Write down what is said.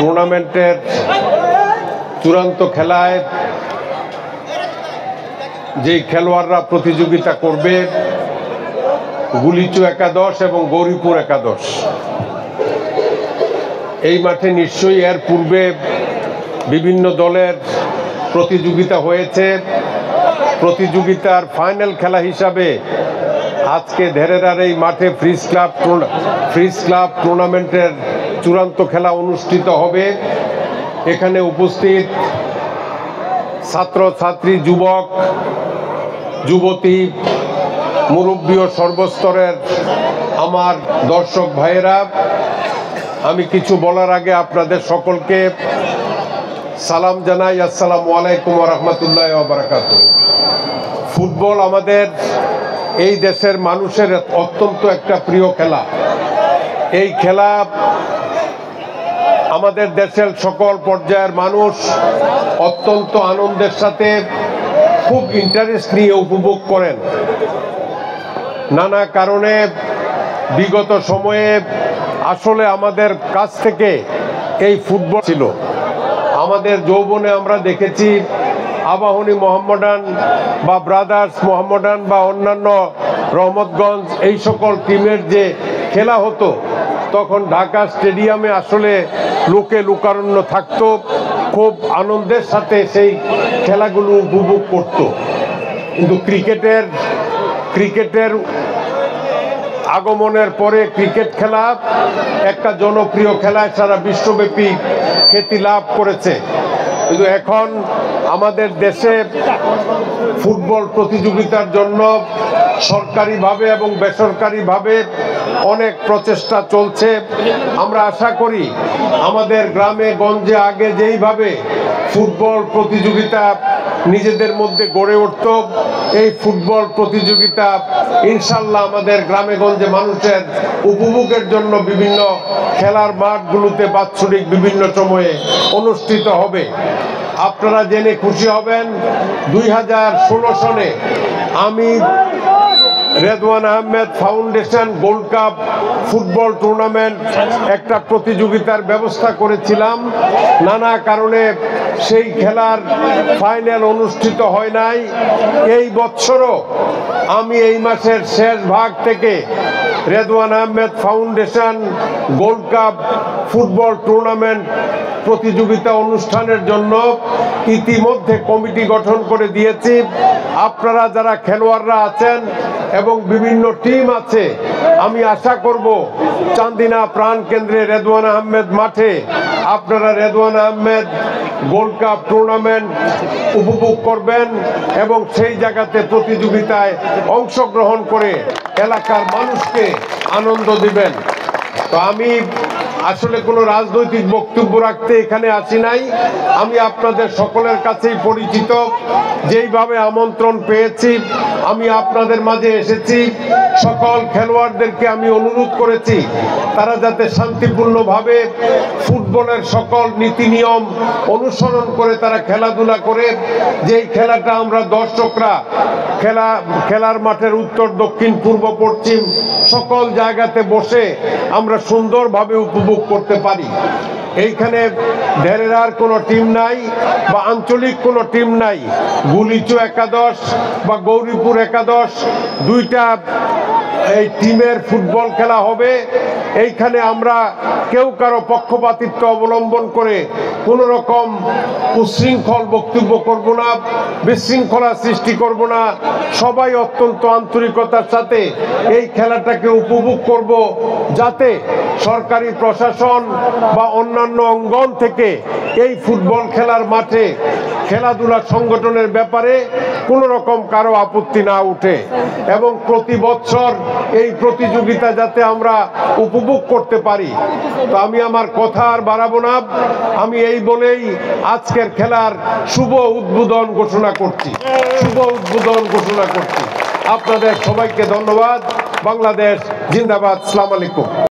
টুর্নামেন্টের চূড়ান্ত খেলায় যেই খেলোয়াড়রা প্রতিযোগিতা করবে গুলিচু একাদশ এবং গৌরীপুর একাদশ, এই মাঠে নিশ্চয়ই এর পূর্বে বিভিন্ন দলের প্রতিযোগিতা হয়েছে। প্রতিযোগিতার ফাইনাল খেলা হিসাবে আজকে ধেরেরার এই মাঠে ফ্রিজ ক্লাব টুর্নামেন্টের চূড়ান্ত খেলা অনুষ্ঠিত হবে। এখানে উপস্থিত ছাত্রছাত্রী, যুবক যুবতী, মুরব্বী ও সর্বস্তরের আমার দর্শক ভাইয়েরা, আমি কিছু বলার আগে আপনাদের সকলকে সালাম জানাই। আসসালামু আলাইকুম ওয়া রাহমাতুল্লাহি ওয়া বারাকাতুহু। ফুটবল আমাদের এই দেশের মানুষের অত্যন্ত একটা প্রিয় খেলা। এই খেলা আমাদের দেশের সকল পর্যায়ের মানুষ অত্যন্ত আনন্দের সাথে খুব ইন্টারেস্ট নিয়ে উপভোগ করেন। নানা কারণে বিগত সময়ে আসলে আমাদের কাছ থেকে এই ফুটবল ছিল। আমাদের যৌবনে আমরা দেখেছি আবাহনী মোহাম্মডান বা ব্রাদার্স মোহাম্মডান বা অন্যান্য রহমতগঞ্জ এই সকল টিমের যে খেলা হতো, তখন ঢাকা স্টেডিয়ামে আসলে লোকে লোকারণ্য থাকতো, খুব আনন্দের সাথে সেই খেলাগুলো উপভোগ করত। কিন্তু ক্রিকেটের আগমনের পরে ক্রিকেট খেলা একটা জনপ্রিয় খেলায় সারা বিশ্বব্যাপী খ্যাতি লাভ করেছে। কিন্তু এখন আমাদের দেশে ফুটবল প্রতিযোগিতার জন্য সরকারিভাবে এবং বেসরকারিভাবে অনেক প্রচেষ্টা চলছে। আমরা আশা করি আমাদের গ্রামে গঞ্জে আগে যেইভাবে ফুটবল প্রতিযোগিতা নিজেদের মধ্যে গড়ে উঠত, এই ফুটবল প্রতিযোগিতা ইনশাল্লাহ আমাদের গ্রামে গঞ্জে মানুষের উপভোগের জন্য বিভিন্ন খেলার মাঠগুলোতে বাৎসরিক বিভিন্ন সময়ে অনুষ্ঠিত হবে। আপনারা জেনে খুশি হবেন 2016 সনে আমি Redwan Ahmed foundation gold cup football tournament একটা প্রতিযোগিতার ব্যবস্থা করেছিলাম। নানা কারণে সেই খেলার ফাইনাল অনুষ্ঠিত হয় নাই। এই বছরও আমি এই মাসের শেষ ভাগ থেকে Redwan Ahmed foundation gold cup football tournament প্রতিযোগিতা অনুষ্ঠানের জন্য ইতিমধ্যে কমিটি গঠন করে দিয়েছি। আপনারা যারা খেলোয়াড়রা আছেন এবং বিভিন্ন টিম আছে, আমি আশা করব চান্দিনা প্রাণ কেন্দ্রে রেদওয়ান আহমেদ মাঠে আপনারা Redwan Ahmed gold cup tournament উপভোগ করবেন এবং সেই জায়গাতে প্রতিযোগিতায় অংশগ্রহণ করে এলাকার মানুষকে আনন্দ দিবেন। তো আমি আসলে কোনো রাজনৈতিক বক্তব্য রাখতে এখানে আসি নাই। আমি আপনাদের সকলের কাছেই পরিচিত। যেইভাবে আমন্ত্রণ পেয়েছি আমি আপনাদের মাঝে এসেছি। সকল খেলোয়াড়দেরকে আমি অনুরোধ করেছি তারা যাতে শান্তিপূর্ণভাবে ফুটবলের সকল নীতি নিয়ম অনুসরণ করে তারা খেলাধুলা করে, যেই খেলাটা আমরা দর্শকরা খেলার মাঠের উত্তর, দক্ষিণ, পূর্ব, পশ্চিম সকল জায়গাতে বসে আমরা সুন্দরভাবে উপভোগ করতে পারি। এইখানে ধেরেরার কোনো টিম নাই বা আঞ্চলিক কোনো টিম নাই। গুলিচু একাদশ বা গৌরীপুর একাদশ দুইটা এই টিমের ফুটবল খেলা হবে। এইখানে আমরা কেউ কারো পক্ষপাতিত্ব অবলম্বন করে কোনো রকম উচ্ছৃঙ্খল বক্তব্য করব না, বিশৃঙ্খলা সৃষ্টি করব না। সবাই অত্যন্ত আন্তরিকতার সাথে এই খেলাটাকে উপভোগ করব, যাতে সরকারি প্রশাসন বা অন্যান্য অঙ্গন থেকে এই ফুটবল খেলার মাঠে খেলাধুলা সংগঠনের ব্যাপারে কোনো রকম কারো আপত্তি না উঠে এবং প্রতি বছর এই প্রতিযোগিতা যাতে আমরা উপভোগ করতে পারি। তো আমি আমার কথা আর বাড়াবো না। আমি এই বলেই আজকের খেলার শুভ উদ্বোধন ঘোষণা করছি। আপনাদের সবাইকে ধন্যবাদ। বাংলাদেশ জিন্দাবাদ। আসসালামু আলাইকুম।